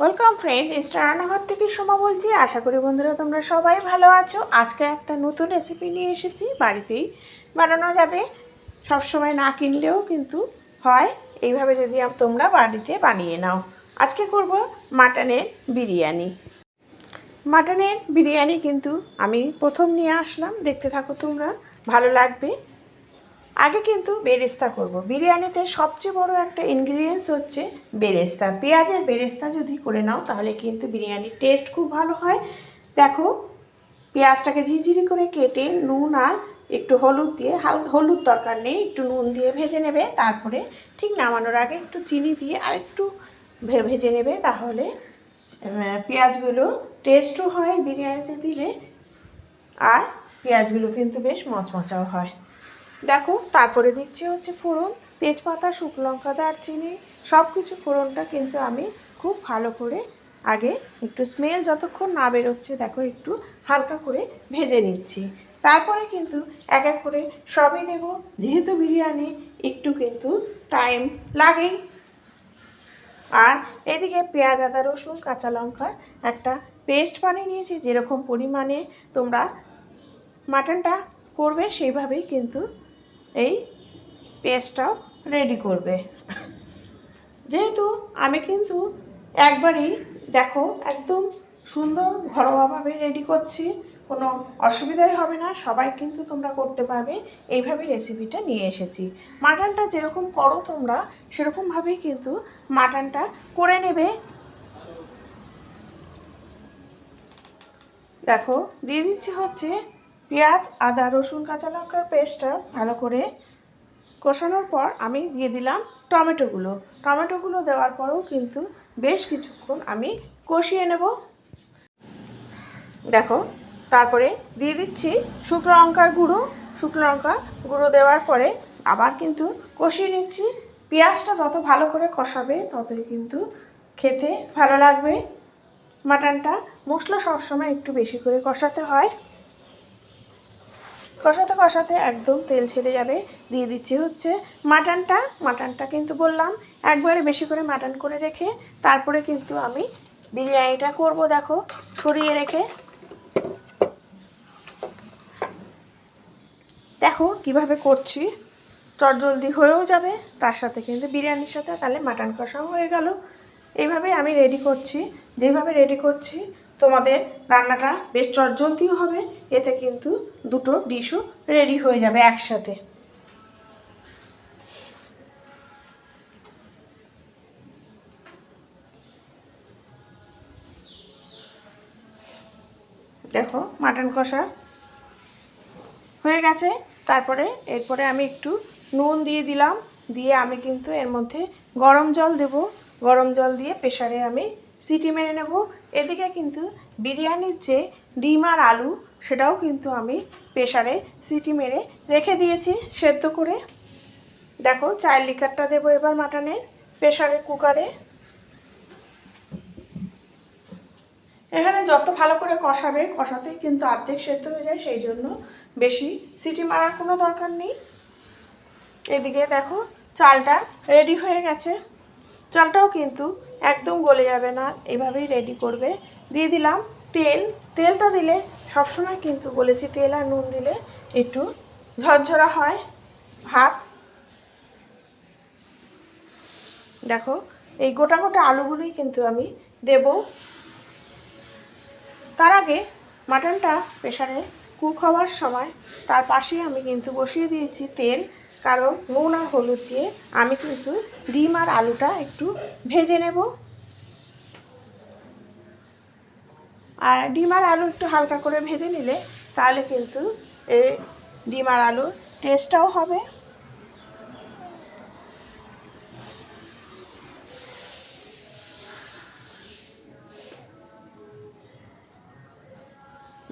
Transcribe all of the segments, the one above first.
Welcome friends, Easter রান্নাঘর থেকে সোমা বলছি। আশা করি বন্ধুরা তোমরা সবাই ভালো আছো। আজকে একটা নতুন রেসিপি নিয়ে এসেছি, বাড়িতেই বানানো যাবে। সবসময় না কিনলেও কিন্তু হয়, এইভাবে যদি তোমরা বাড়িতে বানিয়ে নাও। আজকে করব মাটনের বিরিয়ানি। মাটনের বিরিয়ানি কিন্তু আমি প্রথম নিয়ে আসলাম, দেখতে থাকো তোমরা, ভালো লাগবে। আগে কিন্তু বেরেস্তা করব। বিরিয়ানিতে সবচেয়ে বড় একটা ইনগ্রিডিয়েন্টস হচ্ছে বেরেস্তা। পেঁয়াজের বেরেস্তা যদি করে নাও তাহলে কিন্তু বিরিয়ানির টেস্ট খুব ভালো হয়। দেখো, পেঁয়াজটাকে ঝিরঝিরি করে কেটে নুন আর একটু হলুদ দিয়ে, হলুদ দরকার নেই, একটু নুন দিয়ে ভেজে নেবে। তারপরে ঠিক নামানোর আগে একটু চিনি দিয়ে আর একটু ভেজে নেবে, তাহলে পেঁয়াজগুলো টেস্টও হয় বিরিয়ানিতে দিলে, আর পেঁয়াজগুলো কিন্তু বেশ মচমচাও হয়। দেখো, তারপরে দিচ্ছি হচ্ছে ফোড়ন, তেজপাতা, শুকনো লঙ্কা, দারচিনি, সব কিছু ফোড়নটা কিন্তু আমি খুব ভালো করে আগে একটু স্মেল যতক্ষণ না বেরোচ্ছে, দেখো একটু হালকা করে ভেজে নিচ্ছি। তারপরে কিন্তু এক এক করে সবই দেবো, যেহেতু বিরিয়ানি একটু কিন্তু টাইম লাগেই। আর এদিকে পেঁয়াজ, আদা, রসুন, কাঁচা লঙ্কার একটা পেস্ট বানিয়ে নিয়েছি। যেরকম পরিমাণে তোমরা মাটনটা করবে সেইভাবেই কিন্তু এই পেস্টটাও রেডি করবে। যেহেতু আমি কিন্তু একবারই, দেখো, একদম সুন্দর ঘরোয়াভাবে রেডি করছি, কোনো অসুবিধাই হবে না, সবাই কিন্তু তোমরা করতে পারবে। এইভাবেই রেসিপিটা নিয়ে এসেছি। মাটনটা যেরকম করো তোমরা সেরকমভাবেই কিন্তু মাটনটা করে নেবে। দেখো, দিয়ে দিচ্ছি হচ্ছে পেঁয়াজ, আদা, রসুন, কাঁচা লঙ্কার পেস্টটা ভালো করে কষানোর পর আমি দিয়ে দিলাম টমেটোগুলো দেওয়ার পরেও কিন্তু বেশ কিছুক্ষণ আমি কষিয়ে নেব। দেখো, তারপরে দিয়ে দিচ্ছি শুকনো লঙ্কা গুঁড়ো দেওয়ার পরে আবার কিন্তু কষিয়ে নিচ্ছি। পেঁয়াজটা যত ভালো করে কষাবে ততই কিন্তু খেতে ভালো লাগবে। মাটনটা মশলা সবসময় একটু বেশি করে কষাতে হয়। কষাতে কষাতে একদম তেল ছেড়ে যাবে। দিয়ে দিচ্ছি হচ্ছে মাটনটা কিন্তু বললাম একবারে বেশি করে মাটন করে রেখে তারপরে কিন্তু আমি বিরিয়ানিটা করব। দেখো, সরিয়ে রেখে দেখো কিভাবে করছি, চটজলদি হয়েও যাবে, তার সাথে কিন্তু বিরিয়ানির সাথে তাহলে মাটন কষাও হয়ে গেল। এইভাবে আমি রেডি করছি। যেভাবে রেডি করছি তোমাদের রান্নাটা বেশ চটজলদিও হবে, এতে কিন্তু দুটো ডিশও রেডি হয়ে যাবে একসাথে। দেখো, মাটন কষা হয়ে গেছে। এরপরে আমি একটু নুন দিয়ে দিলাম, দিয়ে আমি কিন্তু এর মধ্যে গরম জল দেব। গরম জল দিয়ে প্রেসারে আমি সিটি মেরে নেব। এদিকে কিন্তু বিরিয়ানির যে ডিম আর আলু সেটাও কিন্তু আমি প্রেসারে সিটি মেরে রেখে দিয়েছি সেদ্ধ করে। দেখো, চায়ের লিকারটা দেবো এবার মাটনের প্রেসারে কুকারে। এখানে যত ভালো করে কষাবে, কষাতেই কিন্তু অর্ধেক সেদ্ধ হয়ে যায়, সেই জন্য বেশি সিটি মারার কোনো দরকার নেই। এদিকে দেখো, চালটা রেডি হয়ে গেছে। চালটাও কিন্তু একদম গলে যাবে না, এভাবেই রেডি করবে। দিয়ে দিলাম তেলটা দিলে সবসময় কিন্তু বলেছি তেল আর নুন দিলে একটু ঝরঝরা হয় ভাত। দেখো, এই গোটা গোটা আলুগুলোই কিন্তু আমি দেব। তার আগে মাটনটা প্রেসারে কুক হওয়ার সময় তার পাশে আমি কিন্তু বসিয়ে দিয়েছি তেল, কারণ নুন আর হলুদ দিয়ে আমি কিন্তু ডিম আর আলুটা একটু ভেজে নেব। আর ডিম আর আলু একটু হালকা করে ভেজে নিলে তাহলে কিন্তু এই ডিম আর আলুর টেস্টটাও হবে।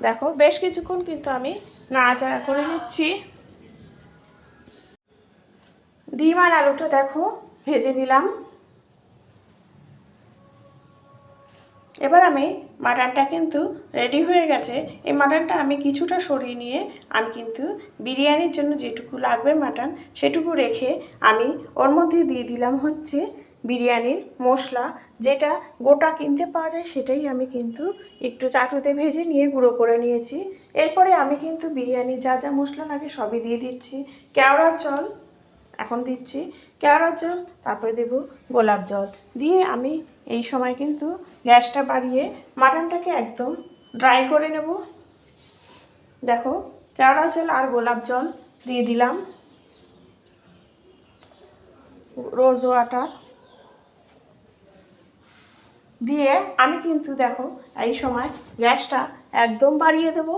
দেখো, বেশ কিছুক্ষণ কিন্তু আমি নাড়াচাড়া করে নিচ্ছি। ডিম আর আলুটা দেখো ভেজে নিলাম। এবার আমি মাটনটা কিন্তু রেডি হয়ে গেছে। এই মাটনটা আমি কিছুটা সরিয়ে নিয়ে আমি কিন্তু বিরিয়ানির জন্য যেটুকু লাগবে মাটন সেটুকু রেখে আমি ওর মধ্যে দিয়ে দিলাম হচ্ছে বিরিয়ানির মশলা, যেটা গোটা কিনতে পাওয়া যায় সেটাই আমি কিন্তু একটু চাটুতে ভেজে নিয়ে গুঁড়ো করে নিয়েছি। এরপরে আমি কিন্তু বিরিয়ানির যা যা মশলা লাগে সবই দিয়ে দিচ্ছি। কেওড়ার জল এখন দিচ্ছি, কেওড়ার জল, তারপরে দেব গোলাপ জল দিয়ে আমি এই সময় কিন্তু গ্যাসটা বাড়িয়ে মাটনটাকে একদম ড্রাই করে নেব। দেখো, কেওড়ার জল আর গোলাপ জল দিয়ে দিলাম, রোজ ওয়াটার দিয়ে আমি কিন্তু দেখো এই সময় গ্যাসটা একদম বাড়িয়ে দেব।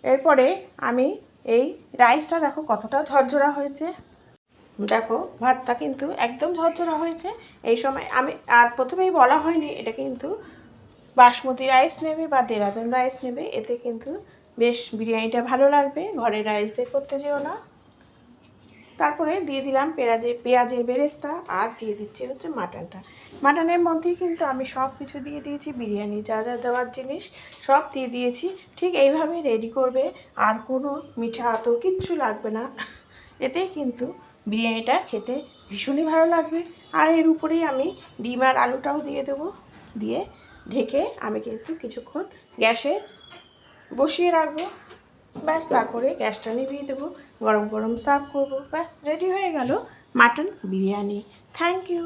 এরপরে আমি এই রাইসটা দেখো কতটা ঝরঝরা হয়েছে, দেখো ভাতটা কিন্তু একদম ঝরঝরা হয়েছে। এই সময় আমি আর প্রথমেই বলা হয়নি এটা কিন্তু বাসমতি রাইস নেবে বা দেরাদুন রাইস নেবে, এতে কিন্তু বেশ বিরিয়ানিটা ভালো লাগবে, ঘরের রাইস দিয়ে করতে যেও না। তারপরে দিয়ে দিলাম পেঁয়াজের বেরেস্তা আর দিয়ে দিচ্ছি হচ্ছে মাটনটা। মাটনের মধ্যেই কিন্তু আমি সব কিছু দিয়ে দিয়েছি, বিরিয়ানি যা যা দেওয়ার জিনিস সব দিয়ে দিয়েছি। ঠিক এইভাবে রেডি করবে, আর কোনো মিঠা তো কিচ্ছু লাগবে না, এতেই কিন্তু বিরিয়ানিটা খেতে ভীষণই ভালো লাগবে। আর এর উপরেই আমি ডিম আর আলুটাও দিয়ে দেবো, দিয়ে ঢেকে আমি কিন্তু কিছুক্ষণ গ্যাসে বসিয়ে রাখবো। ব্যাস, তারপরে গ্যাসটা নিভিয়ে দেবো, গরম গরম সার্ভ করবো। ব্যাস রেডি হয়ে গেল মাটন বিরিয়ানি। Thank you.